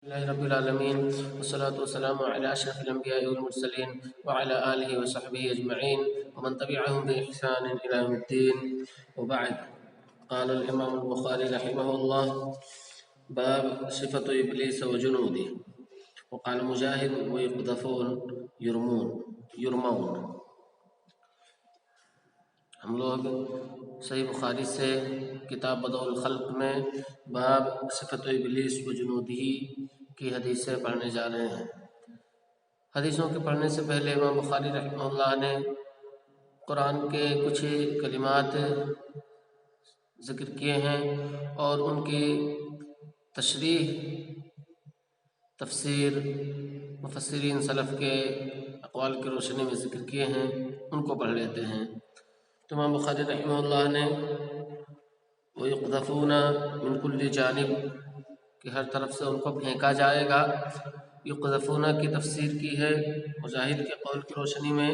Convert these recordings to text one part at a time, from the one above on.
اللہ رب العالمین والصلاة والسلام علی اشرف الانبیاء والمرسلین وعلی آلہ وصحبہ اجمعین ومن تبعهم بإحسان الى یوم الدین وبعد. قال الامام البخاری رحمہ اللہ باب صفت ابلیس وجنودہ. وقال مجاہد ویقذفون یرمون. ہم لوگ صحیح بخاری سے کتاب بدء الخلق میں باب صفت ابلیس و جنودہ کی حدیثیں پڑھنے جا رہے ہیں. حدیثوں کے پڑھنے سے پہلے امام بخاری رحمہ اللہ نے قرآن کے کچھ کلمات ذکر کیے ہیں اور ان کی تشریح تفسیر مفسرین سلف کے اقوال کی روشنی میں ذکر کیے ہیں، ان کو پڑھ لیتے ہیں. تو امام بخاری رحمہ اللہ نے وَيُقْذَفُونَ مِن كُلِّ جانب کہ ہر طرف سے ان کو پھینکا جائے گا. یقذفون کی تفسیر کی ہے مجاہد کے قول کی روشنی میں.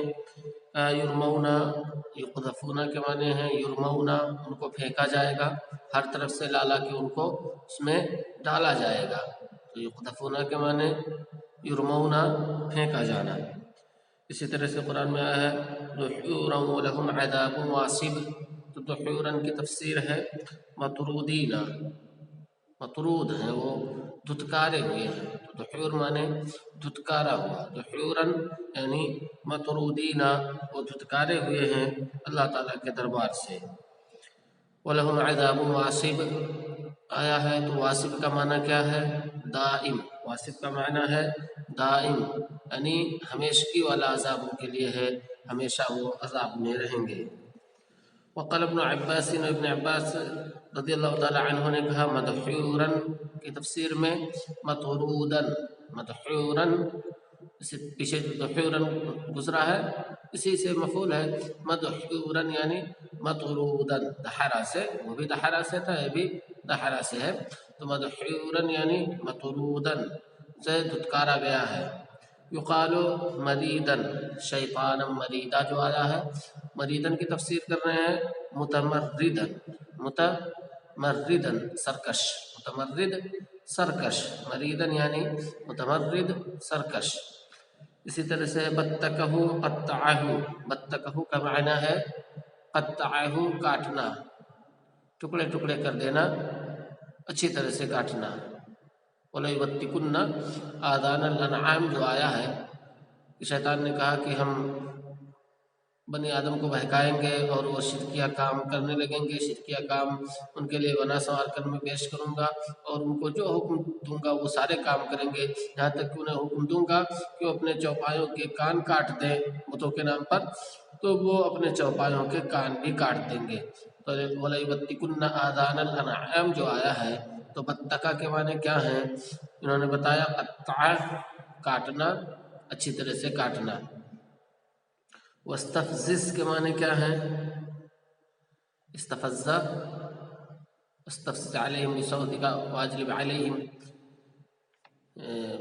یرمون، یقذفون کے معنی ہیں یرمون، ان کو پھینکا جائے گا ہر طرف سے لالا کہ ان کو اس میں ڈالا جائے گا. تو یقذفون کے معنی یرمون، پھینکا جانا. اسی طرح سے قرآن میں آیا ہے دحورا ولہم عذاب واصب. تو دحورا کی تفسیر ہے مطرودین، مطرود ہیں وہ، دھتکارے ہوئے ہیں. تو دحور مانے دھتکارا ہوا، دحورا یعنی مطرودین، وہ دھتکارے ہوئے ہیں اللہ تعالیٰ کے دربار سے. ولہم عذاب واصب آیا ہے تو واصب کا معنی کیا ہے؟ دائم. واصب کا معنی ہے دائم، یعنی ہمیشگی والا عذاب ان کے لیے ہے، ہمیشہ وہ عذاب میں رہیں گے. وقال ابن عباس، ابن عباس رضی اللہ تعالی عنہ نے کہا مدحورا کی تفسیر میں مطرودا. مدحورا اسے پیچھے دحورا گزرا ہے، اسی سے مفعول ہے. مدحورا یعنی مطرودا، دحرا سے، وہ بھی دحرا سے تھا، یہ بھی دحرا سے ہے. تو مدحورا یعنی مطرودا سے دھتکارا گیا ہے. یقال مریدن، شیطانا مریدا جو آیا ہے، مریدن کی تفسیر کر رہے ہیں متمردن. متمردن سرکش، متمرد سرکش، مریدن یعنی متمرد سرکش. اسی طرح سے بتکہ قطعہ، بتکہ کا معنی ہے قطعہ کاٹنا، ٹکڑے ٹکڑے کر دینا، اچھی طرح سے کاٹنا. وَلَيُبَتِّكُنَّ آذَانَ الْأَنْعَامِ جو آیا ہے کہ شیطان نے کہا کہ ہم بنی آدم کو بہکائیں گے اور وہ شرکیہ کام کرنے لگیں گے، شرکیہ کام ان کے لیے بنا سنوار کر میں پیش کروں گا اور ان کو جو حکم دوں گا وہ سارے کام کریں گے، یہاں تک کہ انہیں حکم دوں گا کہ وہ اپنے چوپایوں کے کان کاٹ دیں بتوں کے نام پر، تو وہ اپنے چوپایوں کے کان بھی کاٹ دیں گے. تو وَلَيُبَتِّكُنَّ آذَانَ الْأَنْعَامِ جو آیا ہے تو بتکا کے معنی کیا ہیں انہوں نے بتایا قطع، کاٹنا، اچھی طرح سے کاٹنا. واستفزز کے معنی کیا ہیں؟ استفز، استفزز علیہم بصوتک واجلب علیہم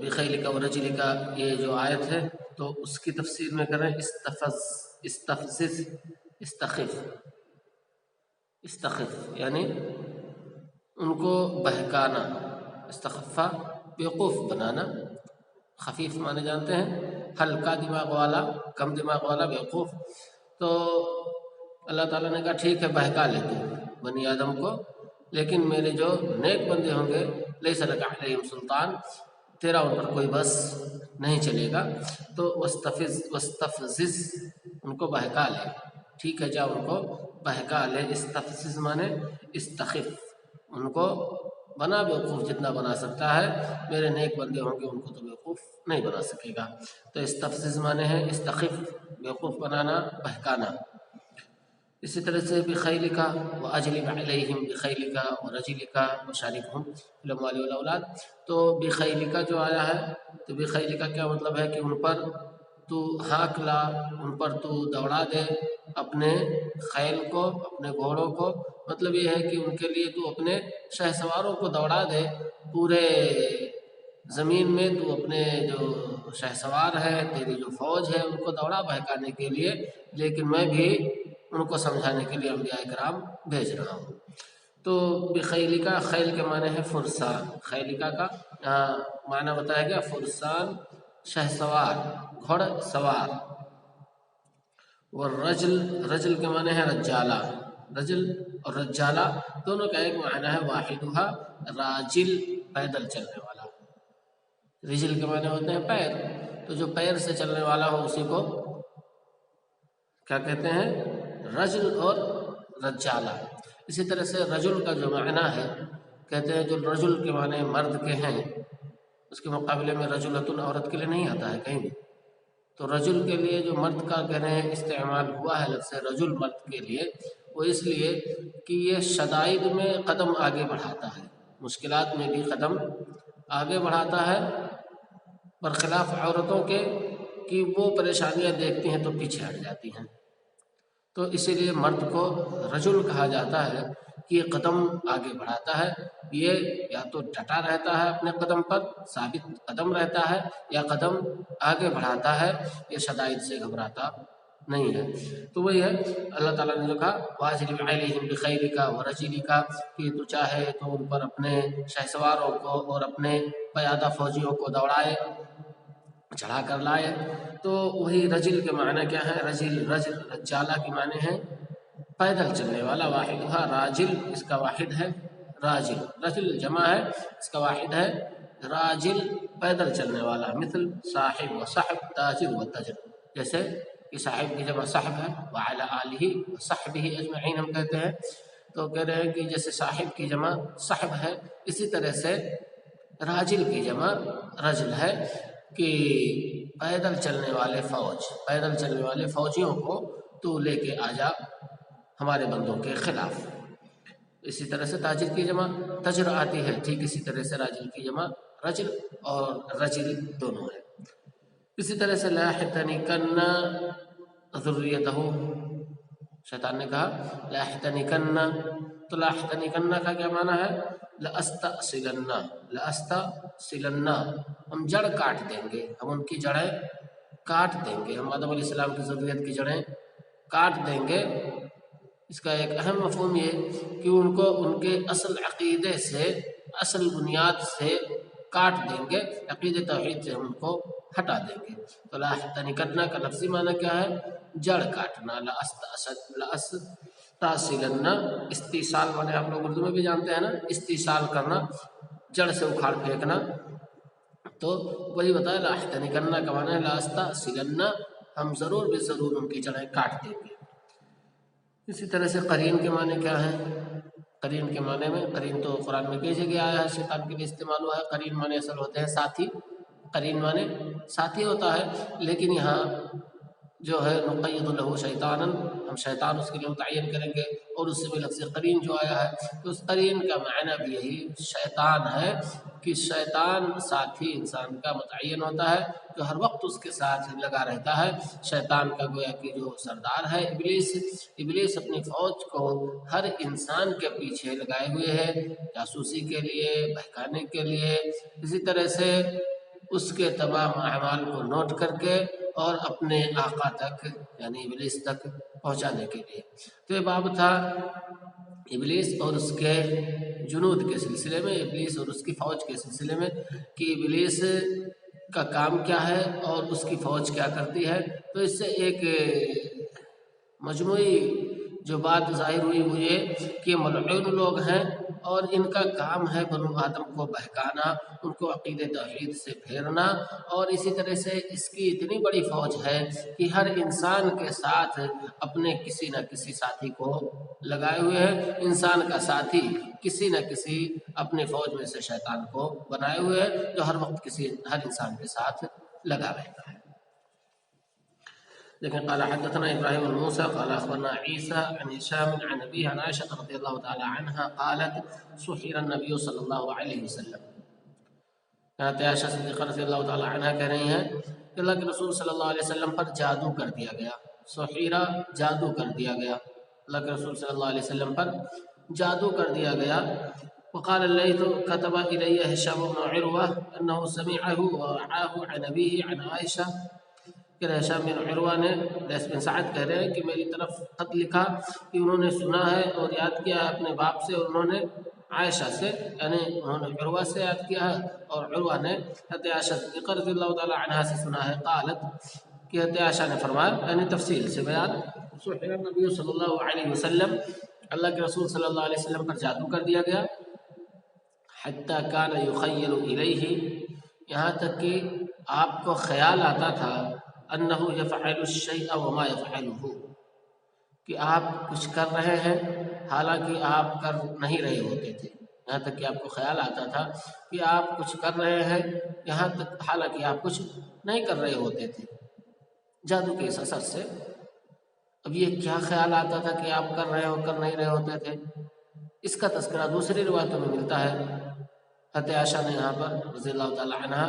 بخیلک ورجلک، یہ جو آیت ہے تو اس کی تفسیر میں کریں استفز، استفزز، استخف، استخف یعنی ان کو بہکانا. استخفا بیوقوف بنانا، خفیف مانے جانتے ہیں ہلکا دماغ والا، کم دماغ والا، بیوقوف. تو اللہ تعالیٰ نے کہا ٹھیک ہے بہکا لے تو بنی آدم کو، لیکن میرے جو نیک بندے ہوں گے لیس لک علیہم سلطان، تیرا ان پر کوئی بس نہیں چلے گا. تو واستفزز ان کو بہکا لے، ٹھیک ہے جا ان کو بہکا لے. استفزز مانے استخف، ان کو بنا بیوقوف جتنا بنا سکتا ہے، میرے نیک بندے ہوں گے ان کو تو بیوقوف نہیں بنا سکے گا. تو استفزز مانے ہے استخف، بیوقوف بنانا، بہکانا. اسی طرح سے بخیلک واجلب علیہم بخیلک ورجلک وشارکہم فی الاموال والاولاد. تو بخیلک جو آیا ہے تو بخیلک کیا مطلب ہے کہ ان پر تو ہانک لا، ان پر تو دوڑا دے اپنے خیل کو، اپنے گھوڑوں کو. مطلب یہ ہے کہ ان کے لیے تو اپنے شہ سواروں کو دوڑا دے پورے زمین میں، تو اپنے جو شہ سوار ہے، تیری جو فوج ہے ان کو دوڑا بہکانے کے لیے، لیکن میں بھی ان کو سمجھانے کے لیے انبیاء کرام بھیج رہا ہوں. تو بخیلکا، خیل کے معنی ہے فرسان، خیلکا کا معنی بتایا گیا فرسان شہ سوار گھوڑ سوار، اور رجل کے معنی ہے رجالہ، رجل اور رجالہ دونوں کا ایک معنی ہے واحدھا راجل پیدل چلنے والا، رجل کے معنی ہوتے ہیں پیر، تو جو پیر سے چلنے والا ہو اسی کو کیا کہتے ہیں رجل اور رجالہ۔ اسی طرح سے رجل کا جو معنی ہے کہتے ہیں جو رجل کے معنی مرد کے ہیں اس کے مقابلے میں رجلۃ عورت کے لیے نہیں آتا ہے کہیں بھی، تو رجل کے لیے جو مرد کا کہنے استعمال ہوا ہے لفظ رجل مرد کے لیے وہ اس لیے کہ یہ شدائد میں قدم آگے بڑھاتا ہے، مشکلات میں بھی قدم آگے بڑھاتا ہے، برخلاف عورتوں کے کہ وہ پریشانیاں دیکھتی ہیں تو پیچھے ہٹ جاتی ہیں، تو اسی لیے مرد کو رجل کہا جاتا ہے کہ یہ قدم آگے بڑھاتا ہے، یہ یا تو ڈٹا رہتا ہے اپنے قدم پر ثابت قدم رہتا ہے یا قدم آگے بڑھاتا ہے، یہ شدائد سے گھبراتا نہیں ہے۔ تو وہی ہے اللہ تعالیٰ نے جو کہا واجلب علیہم بخیلک ورجلک کہ تو چاہے تو ان پر اپنے شہ سواروں کو اور اپنے پیادہ فوجیوں کو دوڑائے چڑھا کر لائے، تو وہی رجل کے معنی کیا ہے رجالہ کے معنی ہے پیدل چلنے والا، واحدھا راجل اس کا واحد ہے راجل، رجل جمع ہے اس کا واحد ہے راجل پیدل چلنے والا، مثل صاحب و صحب تاجر و تجر، جیسے کہ صاحب کی جمع صحب ہے وعلی آلہ و صحبہ اجمعین ہم کہتے ہیں، تو کہہ رہے ہیں کہ جیسے صاحب کی جمع صحب ہے اسی طرح سے راجل کی جمع رجل ہے کہ پیدل چلنے والے فوجیوں کو تو لے کے آ جا ہمارے بندوں کے خلاف۔ اسی طرح سے تاجر کی جمع تجر آتی ہے، ٹھیک اسی طرح سے راجل کی جمع رجل اور رجل دونوں ہے۔ اسی طرح سے لا يحتنكن ذریتہ، شیطان نے کہا لا يحتنكن، تو لا يحتنكن کا کیا معنی ہے لأستأصلن، ہم جڑ کاٹ دیں گے، ہم ان کی جڑیں کاٹ دیں گے، ہم آدم علیہ السلام کی ذریت کی جڑیں کاٹ دیں گے۔ اس کا ایک اہم مفہوم یہ کہ ان کو ان کے اصل عقیدے سے اصل بنیاد سے کاٹ دیں گے، عقید توحید سے ہم ان کو ہٹا دیں گے۔ تو لا يحتنكن کا لفظی معنی کیا ہے جڑ کاٹنا، لأستأصلن استیصال والے آپ لوگ اردو میں بھی جانتے ہیں نا، استیصال کرنا جڑ سے اکھاڑ پھینکنا، تو وہی بتایا لا يحتنكن کا معنی ہے لأستأصلن، ہم ضرور بے ضرور ان کی جڑیں کاٹ دیں گے۔ اسی طرح سے قرین کے معنی کیا ہے، قرین کے معنی میں قرین تو قرآن میں کئی جگہ آیا ہے، شیطان کے لیے استعمال ہوا ہے، قرین معنی اصل ہوتے ہیں ساتھی، قرین معنی ساتھی ہوتا ہے، لیکن یہاں جو ہے نقید لہ شیطانا، ہم شیطان اس کے لیے متعین کریں گے، اور اس سے بھی لفظ قرین جو آیا ہے تو اس قرین کا معنی بھی یہی شیطان ہے کہ شیطان ساتھی انسان کا متعین ہوتا ہے جو ہر وقت اس کے ساتھ لگا رہتا ہے۔ شیطان کا گویا کہ جو سردار ہے ابلیس اپنی فوج کو ہر انسان کے پیچھے لگائے ہوئے ہے، جاسوسی کے لیے، بہکانے کے لیے، اسی طرح سے اس کے تمام اعمال کو نوٹ کر کے اور اپنے آقا تک یعنی ابلیس تک پہنچانے کے لیے۔ تو یہ باب تھا ابلیس اور اس کے جنود کے سلسلے میں، ابلیس اور اس کی فوج کے سلسلے میں کہ ابلیس کا کام کیا ہے اور اس کی فوج کیا کرتی ہے۔ تو اس سے ایک مجموعی جو بات ظاہر ہوئی وہ یہ کہ یہ ملعون لوگ ہیں اور ان کا کام ہے بنو آدم کو بہکانا، ان کو عقید توحید سے پھیرنا، اور اسی طرح سے اس کی اتنی بڑی فوج ہے کہ ہر انسان کے ساتھ اپنے کسی نہ کسی ساتھی کو لگائے ہوئے ہیں، انسان کا ساتھی کسی نہ کسی اپنے فوج میں سے شیطان کو بنائے ہوئے ہیں جو ہر وقت ہر انسان کے ساتھ لگا رہتا ہے۔ لیکن قال حدثنا ابراہیم بن موسى قال اخبرنا عيسى عن هشام عن ابيه عن عائشة رضي الله تعالى عنها قالت سحر النبي صلی اللہ علیہ وسلم، عائشہ صدیقہ رضی اللہ تعالی عنہ کہہ رہی ہیں کہ اللہ کے رسول صلی اللہ علیہ وسلم پر جادو کر دیا گیا، سحر جادو کر دیا گیا، اللہ کے رسول صلی اللہ علیہ وسلم پر جادو کر دیا گیا۔ وقال الليث كتب إلي هشام بن عروة أنه سمعه ووعاه عن أبيه عن عائشة، کہ ہشام بن عروہ نے لیث بن سعد کہہ رہے ہیں کہ میری طرف خط لکھا کہ انہوں نے سنا ہے اور یاد کیا ہے اپنے باپ سے، اور انہوں نے عائشہ سے، یعنی انہوں نے عروہ سے یاد کیا ہے اور عروہ نے حضرت عائشہ صدیقہ رضی اللہ تعالیٰ عنہا سے سنا ہے قالت کہ حضرت عائشہ نے فرمایا، یعنی تفصیل سے بیان، سحر النبی صلی اللہ علیہ وسلم، اللہ کے رسول صلی اللہ علیہ وسلم پر جادو کر دیا گیا، حتی کان یخیل الیہ، یہاں تک کہ آپ کو خیال آتا تھا انہ یفعل الشیء وما یفعلہ، کہ آپ کچھ کر رہے ہیں حالانکہ آپ کر نہیں رہے ہوتے تھے، یہاں تک کہ آپ کو خیال آتا تھا کہ آپ کچھ کر رہے ہیں یہاں تک حالانکہ آپ کچھ نہیں کر رہے ہوتے تھے جادو کے اس اثر سے۔ اب یہ کیا خیال آتا تھا کہ آپ کر رہے ہو کر نہیں رہے ہوتے تھے، اس کا تذکرہ دوسری روایتوں میں ملتا ہے۔ حضرت عائشہ نے یہاں پر رضی اللہ تعالی عنہ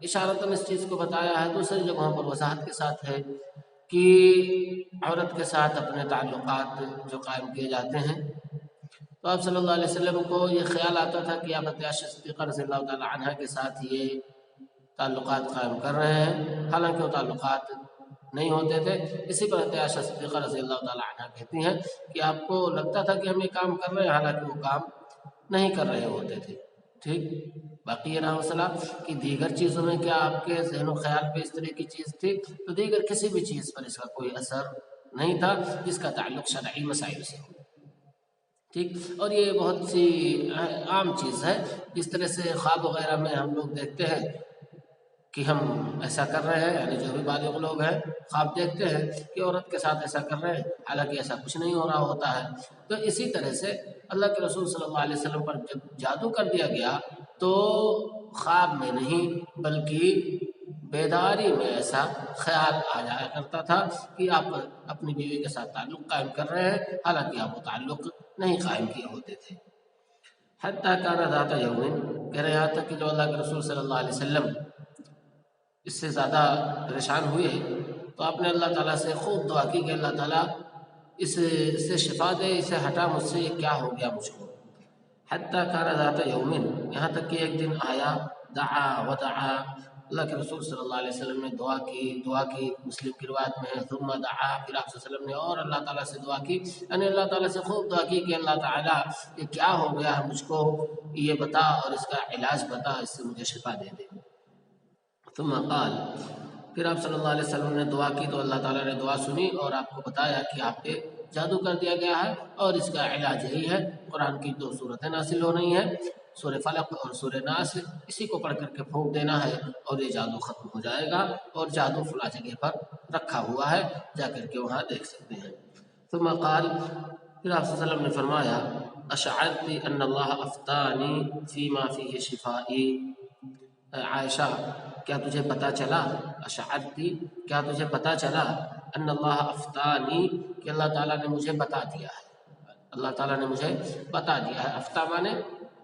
اشارتاً اس چیز کو بتایا ہے، دوسری جگہوں پر وضاحت کے ساتھ ہے کہ عورت کے ساتھ اپنے تعلقات جو قائم کیے جاتے ہیں، تو آپ صلی اللہ علیہ وسلم کو یہ خیال آتا تھا کہ آپ حضرت عائشہ صدیقہ رضی اللہ تعالی عنہ کے ساتھ یہ تعلقات قائم کر رہے ہیں، حالانکہ وہ تعلقات نہیں ہوتے تھے۔ اسی پر حضرت عائشہ صدیقہ رضی اللہ تعالی عنہ کہتی ہیں کہ آپ کو لگتا تھا کہ ہم یہ کام کر رہے ہیں حالانکہ وہ کام نہیں کر رہے ہوتے تھے۔ ٹھیک، باقی یہ رہا مسئلہ کہ دیگر چیزوں میں کیا آپ کے ذہن و خیال پہ اس طرح کی چیز تھی، تو دیگر کسی بھی چیز پر اس کا کوئی اثر نہیں تھا جس کا تعلق شرعی مسائل سے ہو۔ ٹھیک، اور یہ بہت سی عام چیز ہے، جس طرح سے خواب وغیرہ میں ہم لوگ دیکھتے ہیں کہ ہم ایسا کر رہے ہیں، یعنی جو بھی بالغ لوگ ہیں خواب دیکھتے ہیں کہ عورت کے ساتھ ایسا کر رہے ہیں حالانکہ ایسا کچھ نہیں ہو رہا ہوتا ہے۔ تو اسی طرح سے اللہ کے رسول صلی اللہ علیہ وسلم پر جب جادو کر دیا گیا تو خواب میں نہیں بلکہ بیداری میں ایسا خیال آ جایا کرتا تھا کہ آپ اپنی بیوی کے ساتھ تعلق قائم کر رہے ہیں حالانکہ آپ وہ تعلق نہیں قائم کیے ہوتے تھے۔ حتیٰ کان ذات یوم، کہہ رہے یہاں تک کہ جو اللہ کے رسول صلی اللہ علیہ وسلم اس سے زیادہ پریشان ہوئے تو آپ نے اللہ تعالیٰ سے خوب دعا کی کہ اللہ تعالیٰ اس سے شفا دے، اسے ہٹا مجھ سے، یہ کیا ہو گیا مجھ کو۔ حتیٰ کان ذات یوم، یہاں تک کہ ایک دن آیا، دعا ودعا، اللہ کے رسول صلی اللہ علیہ وسلم نے دعا کی مسلم کی روایت میں ہے ثم دعا، پھر آپ صلی اللہ علیہ وسلم نے اور اللہ تعالیٰ سے دعا کی، یعنی اللہ تعالیٰ سے خوب دعا کی کہ اللہ تعالیٰ یہ کیا ہو گیا ہے مجھ کو، یہ بتا اور اس کا علاج بتا، اس سے مجھے شفا دے دے۔ ثم قال، پھر آپ صلی اللہ علیہ وسلم نے دعا کی تو اللہ تعالیٰ نے دعا سنی اور آپ کو بتایا کہ آپ پہ جادو کر دیا گیا ہے اور اس کا علاج یہی ہے۔ قرآن کی 2 صورتیں نازل ہو رہی ہیں، سورہ فلق اور سورہ ناس، اسی کو پڑھ کر کے پھونک دینا ہے اور یہ جادو ختم ہو جائے گا، اور جادو فلاں جگہ پر رکھا ہوا ہے، جا کر کے وہاں دیکھ سکتے ہیں۔ ثم قال، پھر آپ صلی اللہ علیہ وسلم نے فرمایا اشعرت ان اللہ افتانی فیما فیہ شفائی، عائشہ کیا تجھے پتہ چلا، اشعرتی کیا تجھے پتہ چلا، ان اللہ افتانی کہ اللہ تعالیٰ نے مجھے بتا دیا ہے، اللہ تعالیٰ نے مجھے بتا دیا ہے، افتا مانے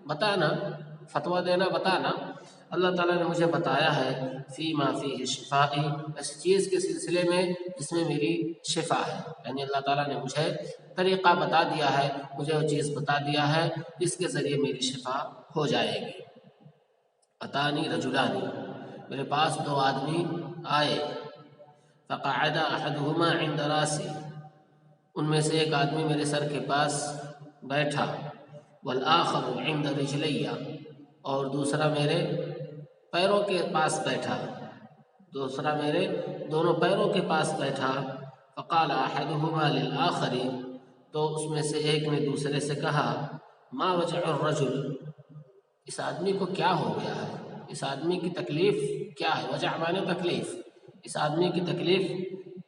بتانا، فتویٰ دینا، بتانا، اللہ تعالیٰ نے مجھے بتایا ہے فیما فیہ شفائی، اس چیز کے سلسلے میں جس میں میری شفا ہے، یعنی اللہ تعالیٰ نے مجھے طریقہ بتا دیا ہے، مجھے وہ چیز بتا دیا ہے جس کے ذریعے میری شفا ہو جائے گی۔ اتانی رجلانی، میرے پاس 2 آدمی آئے، فقعد احدہما عند راسی، ان میں سے ایک آدمی میرے سر کے پاس بیٹھا، والآخر عند رجلیہ، اور دوسرا میرے پیروں کے پاس بیٹھا، دوسرا میرے دونوں پیروں کے پاس بیٹھا، فقال احدہما للآخر، تو اس میں سے ایک نے دوسرے سے کہا ما وجع الرجل، اس آدمی کو کیا ہو گیا ہے، اس آدمی کی تکلیف کیا ہے، وجع معنی تکلیف، اس آدمی کی تکلیف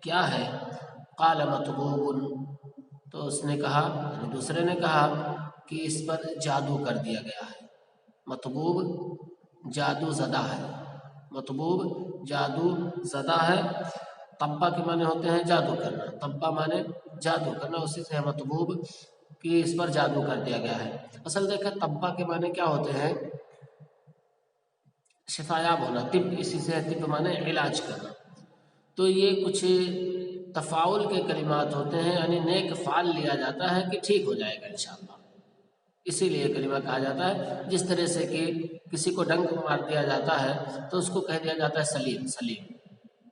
کیا ہے، قال مطبوب، تو اس نے کہا، یعنی دوسرے نے کہا کہ اس پر جادو کر دیا گیا ہے، مطبوب جادو زدہ ہے، مطبوب جادو زدہ ہے، طبہ کے معنی ہوتے ہیں جادو کرنا، طبہ معنی جادو کرنا، اسی سے مطبوب کہ اس پر جادو کر دیا گیا ہے۔ اصل دیکھیں طبہ کے معنی کیا ہوتے ہیں، شفایاب ہونا، طب اسی سے طب معنی علاج کرنا، تو یہ کچھ تفاعل کے کلمات ہوتے ہیں، یعنی نیک فعل لیا جاتا ہے کہ ٹھیک ہو جائے گا انشاءاللہ، اسی لیے کلمہ کہا جاتا ہے۔ جس طرح سے کہ کسی کو ڈنک مار دیا جاتا ہے تو اس کو کہہ دیا جاتا ہے سلیم، سلیم،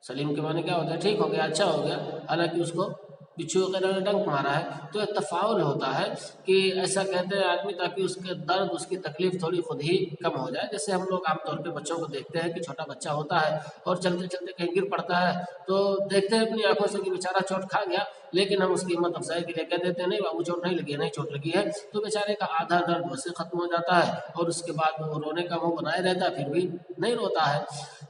سلیم کے معنی کیا ہوتا ہے، ٹھیک ہو گیا، اچھا ہو گیا، حالانکہ اس کو بچھو وغیرہ نے ڈنک مارا ہے تو ایک تفاعل ہوتا ہے کہ ایسا کہتے ہیں آدمی تاکہ اس کے درد اس کی تکلیف تھوڑی خود ہی کم ہو جائے. جیسے ہم لوگ عام طور پہ بچوں کو دیکھتے ہیں کہ چھوٹا بچہ ہوتا ہے اور چلتے چلتے کہیں گر پڑتا ہے تو دیکھتے ہیں اپنی آنکھوں سے کہ بیچارہ چوٹ کھا گیا, لیکن ہم اس کی ہمت افزائی کے لیے کہہ دیتے ہیں نہیں بابو چوٹ نہیں لگی ہے, نہیں چوٹ لگی ہے, تو بیچارے کا آدھا درد ویسے ختم ہو جاتا ہے اور اس کے بعد وہ رونے کا منہ بنائے رہتا ہے, پھر بھی نہیں روتا ہے.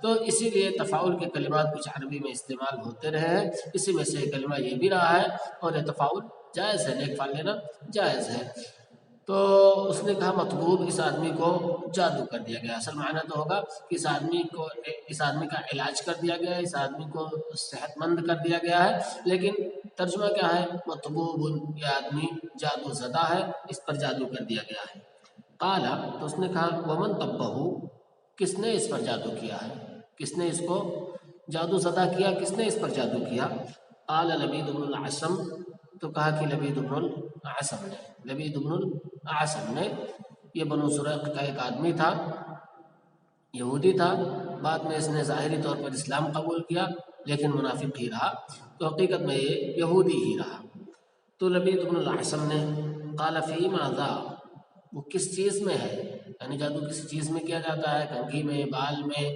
تو اسی لیے تفاعل کے کلمات کچھ عربی میں استعمال ہوتے رہے ہیں, اسی میں سے کلمہ یہ بھی رہا ہے اور یہ تفاعل جائز ہے, نیک فعل لینا جائز ہے. تو اس نے کہا مطبوب اس آدمی کو جادو کر دیا گیا. اصل معنی تو ہوگا کہ اس آدمی کا علاج کر دیا گیا ہے, اس آدمی کو صحت مند کر دیا گیا ہے, لیکن ترجمہ کیا ہے مطبوب, یہ آدمی جادو زدہ ہے, اس پر جادو کر دیا گیا ہے. قالا تو اس نے کہا ومن طبہو, کس نے اس پر جادو کیا ہے, کس نے اس کو جادو زدہ کیا, کس نے اس پر جادو کیا. قال لبید بن العصم, تو کہا کہ لبید بن العصم نے, لبید بن العصم نے, یہ بنو زریق کا ایک آدمی تھا, یہودی تھا, بعد میں اس نے ظاہری طور پر اسلام قبول کیا لیکن منافق ہی رہا, تو حقیقت میں یہ یہودی ہی رہا. تو لبید بن العصم نے قال فی ماذا, وہ کس چیز میں ہے, یعنی جادو کسی چیز میں کیا جاتا ہے, کنگھی میں, بال میں,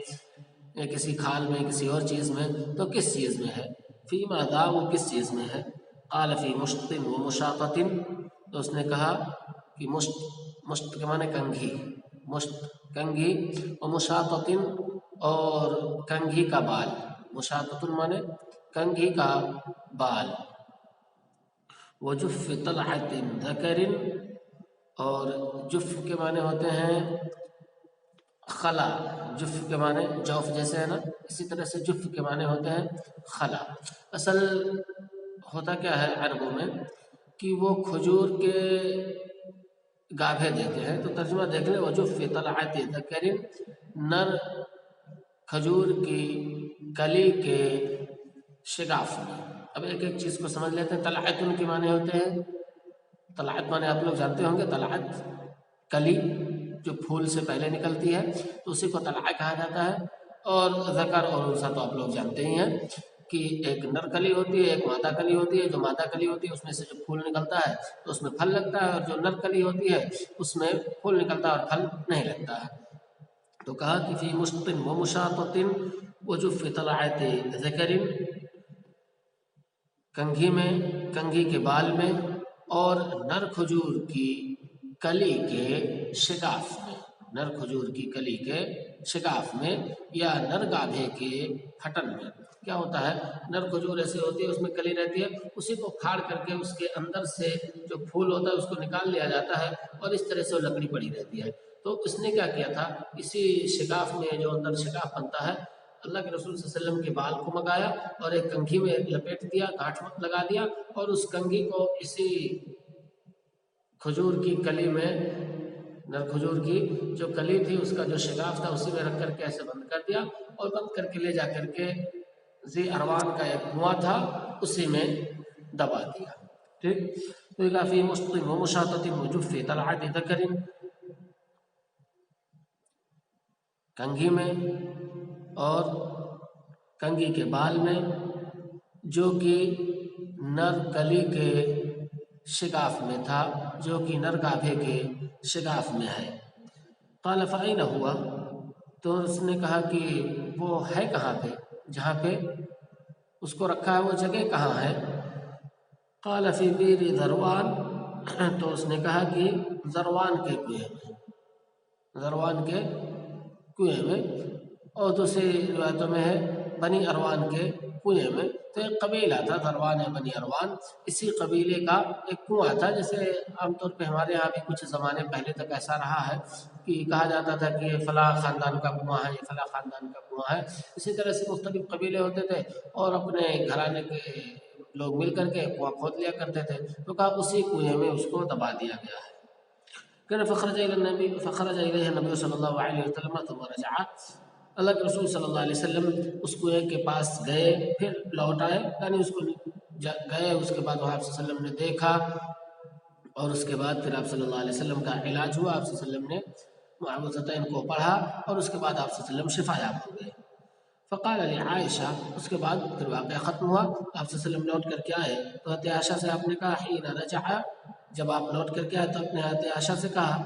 کسی کھال میں, کسی اور چیز میں, تو کس چیز میں ہے. فی ماذا, وہ کس چیز میں ہے. قال فی مشط و مشاطۃ, تو اس نے کہا کہ مشط کے معنی کنگھی, مشط کنگھی, و مشاطۃ اور کنگھی کا بال, مشاطۃ معنی کنگھی کا بال, وجف طلعۃ ذکر, اور جف کے معنی ہوتے ہیں خلا, جف کے معنی جوف جیسے ہے نا, اسی طرح سے جف کے معنی ہوتے ہیں خلا. اصل ہوتا کیا ہے عربوں میں کہ وہ کھجور کے گابھے دیتے ہیں, تو ترجمہ دیکھ لیں وجف طلعۃ ذکر, نر کھجور کی کلی کے شگاف میں. اب ایک ایک چیز کو سمجھ لیتے ہیں. طلعت ان کے معنی ہوتے ہیں, طلعت معنی آپ لوگ جانتے ہوں گے, طلعت کلی جو پھول سے پہلے نکلتی ہے تو اسی کو طلعہ کہا جاتا ہے. اور ذکر اور انثیٰ تو آپ لوگ جانتے ہی ہیں کہ ایک نر کلی ہوتی ہے, ایک مادہ کلی ہوتی ہے. جو مادہ کلی ہوتی ہے اس میں سے جو پھول نکلتا ہے تو اس میں پھل لگتا ہے, اور جو نر کلی ہوتی ہے اس میں پھول نکلتا ہے اور پھل نہیں لگتا ہے. تو کہا کہ فی مشط و مشاطۃ وجف طلعۃ ذکر, کنگھی میں, کنگھی کے بال میں, اور نر کھجور کی کلی کے شگاف میں, نر کھجور کی کلی کے شگاف میں, یا نر گابھے کے پھٹن میں. کیا ہوتا ہے, نر کھجور ایسے ہوتی ہے اس میں کلی رہتی ہے, اسی کو پھاڑ کر کے اس کے اندر سے جو پھول ہوتا ہے اس کو نکال لیا جاتا ہے اور اس طرح سے وہ لکڑی پڑی رہتی ہے. تو اس نے کیا کیا تھا, اسی شگاف میں جو اندر شگاف بنتا ہے, اللہ کے رسول صلی اللہ علیہ وسلم کے بال کو منگایا اور ایک کنگھی میں لپیٹ دیا, گانٹھ لگا دیا, اور اس کنگھی کو اسی کھجور کی کلی میں, نر کھجور کی جو کلی تھی اس کا جو شگاف تھا اسی میں رکھ کر کے ایسے بند کر دیا, اور بند کر کے لے جا کر کے ذی اروان کا ایک کنواں تھا اسی میں دبا دیا. ٹھیک, تو یہ کافی مشط و مشاطۃ وجف طلعۃ ذکر, کنگھی میں اور کنگھی کے بال میں جو کہ نر کلی کے شگاف میں تھا, جو کہ نر گابھے کے شگاف میں ہے. قال فأین ہوا, تو اس نے کہا کہ وہ ہے کہاں پہ, جہاں پہ اس کو رکھا ہے وہ جگہ کہاں ہے. قال فی بئر ذروان, تو اس نے کہا کہ ذروان کے کنویں میں, ذروان کے کنویں میں, اور دوسری روایتوں میں ہے بنی اروان کے کنویں میں. تو ایک قبیلہ تھا ذروان یا بنی اروان, اسی قبیلے کا ایک کنواں تھا. جیسے عام طور پہ ہمارے یہاں بھی کچھ زمانے پہلے تک ایسا رہا ہے کہ کہا جاتا تھا کہ فلاں خاندان کا کنواں ہے, یہ فلاں خاندان کا کنواں ہے. اسی طرح سے مختلف قبیلے ہوتے تھے اور اپنے گھرانے کے لوگ مل کر کے کنواں کھود لیا کرتے تھے. تو کہا اسی کنویں میں اس کو دبا دیا گیا ہے. کہ فخرج الیہ النبی صلی اللہ علیہ وسلم ثم رجع, اللہ کے رسول صلی اللہ علیہ وسلم اس کنویں کے پاس گئے پھر لوٹ آئے, یعنی اس کو گئے, اس کے بعد وہاں آپ صلی اللہ علیہ وسلم نے دیکھا, اور اس کے بعد پھر آپ صلی اللہ علیہ وسلم کا علاج ہوا. آپ صلی اللہ علیہ وسلم نے معوذتین کو پڑھا اور اس کے بعد آپ صلی اللہ علیہ وسلم شفا یاب ہو گئے. فقال علی عائشہ، اس کے بعد پھر واقعہ ختم ہوا، آپ صلی اللہ علیہ وسلم لوٹ کر کے آئے تو حضرت عائشہ سے آپ نے کہا حین رجع، جب آپ لوٹ کر کے آئے تو اپنے حضرت عائشہ سے کہا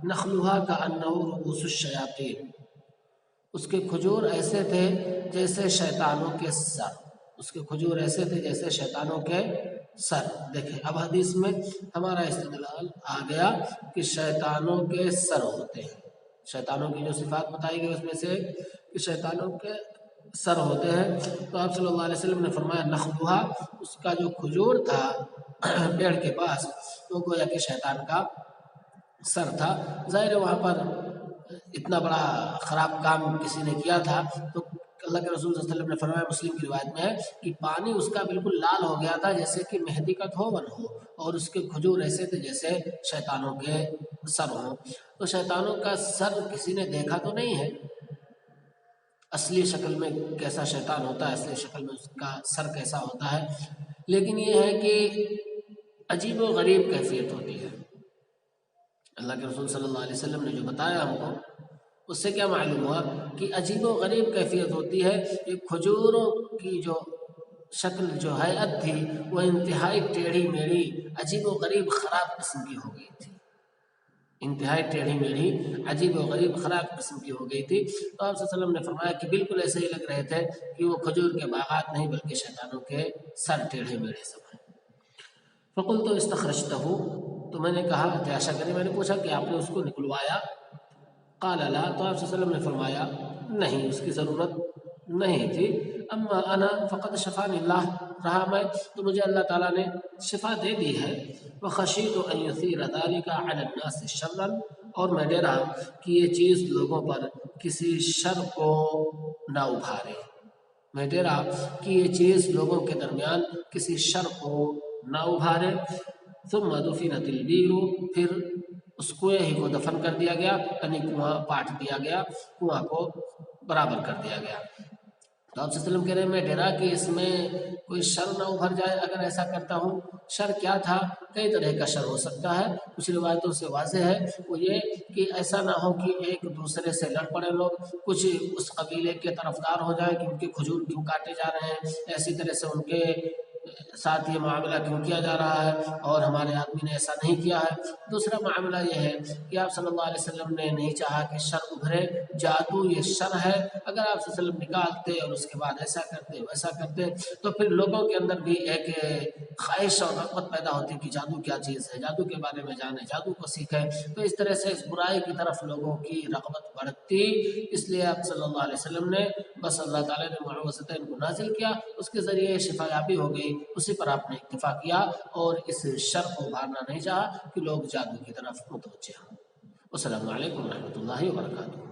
نخلها کأنہ رؤوس الشیاطین، اس کے کھجور ایسے تھے جیسے شیطانوں کے سر، اس کے کھجور ایسے تھے جیسے شیطانوں کے سر۔ دیکھیں اب حدیث میں ہمارا استدلال آ گیا کہ شیطانوں کے سر ہوتے ہیں، شیطانوں کی جو صفات بتائی گئی اس میں سے کہ شیطانوں کے سر ہوتے ہیں، تو آپ صلی اللہ علیہ وسلم نے فرمایا نخلوہا، اس کا جو کھجور تھا پیڑ کے پاس تو گویا کہ شیطان کا سر تھا۔ ظاہر ہے وہاں پر اتنا بڑا خراب کام کسی نے کیا تھا تو اللہ کے رسول صلی اللہ علیہ وسلم نے فرمایا، مسلم کی روایت میں ہے کہ پانی اس کا بالکل لال ہو گیا تھا جیسے کہ مہندی کا دھون ہو، اور اس کے کھجور ایسے تھے جیسے شیطانوں کے سر ہوں۔ تو شیطانوں کا سر کسی نے دیکھا تو نہیں ہے، اصلی شکل میں کیسا شیطان ہوتا ہے، اصلی شکل میں اس کا سر کیسا ہوتا ہے، لیکن یہ ہے کہ عجیب و غریب کیفیت ہوتی ہے۔ اللہ کے رسول صلی اللہ علیہ وسلم نے جو بتایا ہم کو، اس سے کیا معلوم ہوا کہ عجیب و غریب کیفیت ہوتی ہے۔ یہ کھجوروں کی جو شکل جو ہیئت تھی وہ انتہائی ٹیڑھی میڑھی عجیب و غریب خراب قسم کی ہو گئی تھی، انتہائی ٹیڑھی میڑھی عجیب و غریب خراب قسم کی ہو گئی تھی۔ تو آپ صلی اللہ علیہ وسلم نے فرمایا کہ بالکل ایسے ہی لگ رہے تھے کہ وہ کھجور کے باغات نہیں بلکہ شیطانوں کے سر ٹیڑھے میڑھے سب ہیں۔ فقلت استخرجتہ، تو میں نے کہا عائشہ کرے میں نے پوچھا کہ آپ نے اس کو نکلوایا؟ قال لا، تو آپ صلی اللہ علیہ وسلم نے فرمایا نہیں، اس کی ضرورت نہیں تھی۔ اما انا فقد شفانی اللہ، رہا میں تو مجھے اللہ تعالیٰ نے شفا دے دی ہے۔ وخشیت ان یثیر ذلک علی الناس شرا، اور میں ڈرا کہ یہ چیز لوگوں پر کسی شر کو نہ ابھارے، میں ڈرا کہ یہ چیز لوگوں کے درمیان کسی شر کو نہ ابھارے۔ ثم دفنت البیر، پھر اس کنویں ہی کو دفن کر دیا گیا، یعنی کنواں پاٹ دیا گیا، کنواں کو برابر کر دیا گیا۔ تو آپ صلی اللہ علیہ وسلم کہہ رہے ہیں میں ڈرا کہ اس میں کوئی شر نہ ابھر جائے اگر ایسا کرتا ہوں۔ شر کیا تھا؟ کئی طرح کا شر ہو سکتا ہے، کچھ روایتوں سے واضح ہے وہ یہ کہ ایسا نہ ہو کہ ایک دوسرے سے لڑ پڑے لوگ، کچھ اس قبیلے کے طرفدار ہو جائے کہ ان کے کھجور کیوں کاٹے جا رہے ہیں، ایسی طرح سے ان کے ساتھ یہ معاملہ کیوں کیا جا رہا ہے اور ہمارے آدمی نے ایسا نہیں کیا ہے۔ دوسرا معاملہ یہ ہے کہ آپ صلی اللہ علیہ وسلم نے نہیں چاہا کہ شر ابھرے، جادو یہ شر ہے، اگر آپ صلی اللہ علیہ وسلم نکالتے اور اس کے بعد ایسا کرتے ویسا کرتے تو پھر لوگوں کے اندر بھی ایک خواہش اور رغبت پیدا ہوتی کہ جادو کیا چیز ہے، جادو کے بارے میں جانیں، جادو کو سیکھیں، تو اس طرح سے اس برائی کی طرف لوگوں کی رغبت بڑھتی۔ اس لیے آپ صلی اللہ علیہ وسلم نے بس اللہ تعالیٰ نے معوذتین کو نازل کیا، اس کے ذریعے شفا یابی ہو گئی، اسی پر آپ نے اکتفا کیا اور اس شر کو ابھارنا نہیں چاہا کہ لوگ جادو کی طرف متوجہ ہوں۔ السلام علیکم ورحمۃ اللہ وبرکاتہ۔